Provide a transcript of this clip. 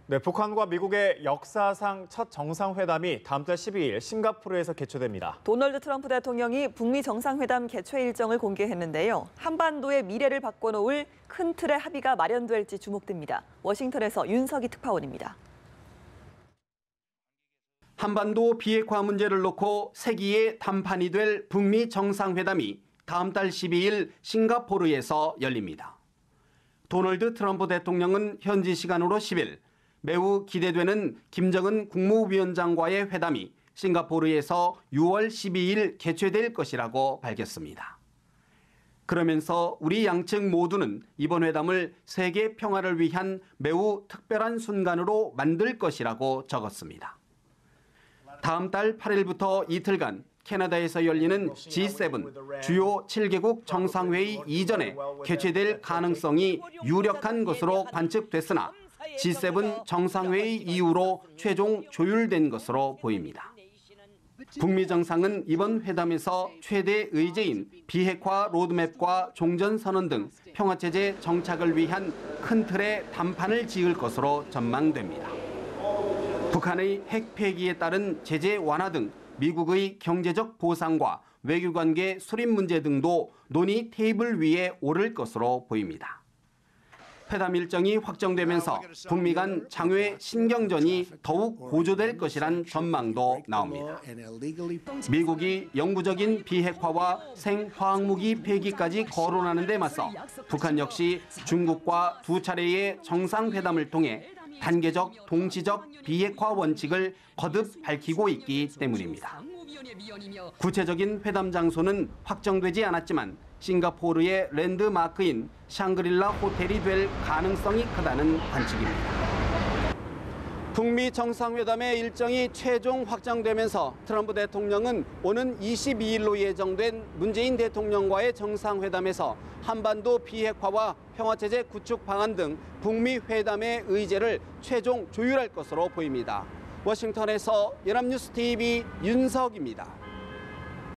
네, 북한과 미국의 역사상 첫 정상회담이 다음 달 12일 싱가포르에서 개최됩니다. 도널드 트럼프 대통령이 북미 정상회담 개최 일정을 공개했는데요. 한반도의 미래를 바꿔놓을 큰 틀의 합의가 마련될지 주목됩니다. 워싱턴에서 윤석희 특파원입니다. 한반도 비핵화 문제를 놓고 세기의 담판이 될 북미 정상회담이 다음 달 12일 싱가포르에서 열립니다. 도널드 트럼프 대통령은 현지 시간으로 10일 매우 기대되는 김정은 국무위원장과의 회담이 싱가포르에서 6월 12일 개최될 것이라고 밝혔습니다. 그러면서 우리 양측 모두는 이번 회담을 세계 평화를 위한 매우 특별한 순간으로 만들 것이라고 적었습니다. 다음 달 8일부터 이틀간 캐나다에서 열리는 G7 주요 7개국 정상회의 이전에 개최될 가능성이 유력한 것으로 관측됐으나 G7 정상회의 이후로 최종 조율된 것으로 보입니다. 북미 정상은 이번 회담에서 최대 의제인 비핵화 로드맵과 종전선언 등 평화체제 정착을 위한 큰 틀의 담판을 지을 것으로 전망됩니다. 북한의 핵 폐기에 따른 제재 완화 등 미국의 경제적 보상과 외교관계 수립 문제 등도 논의 테이블 위에 오를 것으로 보입니다. 회담 일정이 확정되면서 북미 간 장외 신경전이 더욱 고조될 것이란 전망도 나옵니다. 미국이 영구적인 비핵화와 생화학무기 폐기까지 거론하는 데 맞서 북한 역시 중국과 두 차례의 정상회담을 통해 단계적, 동시적 비핵화 원칙을 거듭 밝히고 있기 때문입니다. 구체적인 회담 장소는 확정되지 않았지만 싱가포르의 랜드마크인 샹그릴라 호텔이 될 가능성이 크다는 관측입니다. 북미 정상회담의 일정이 최종 확정되면서 트럼프 대통령은 오는 22일로 예정된 문재인 대통령과의 정상회담에서 한반도 비핵화와 평화체제 구축 방안 등 북미 회담의 의제를 최종 조율할 것으로 보입니다. 워싱턴에서 연합뉴스 TV 윤석입니다.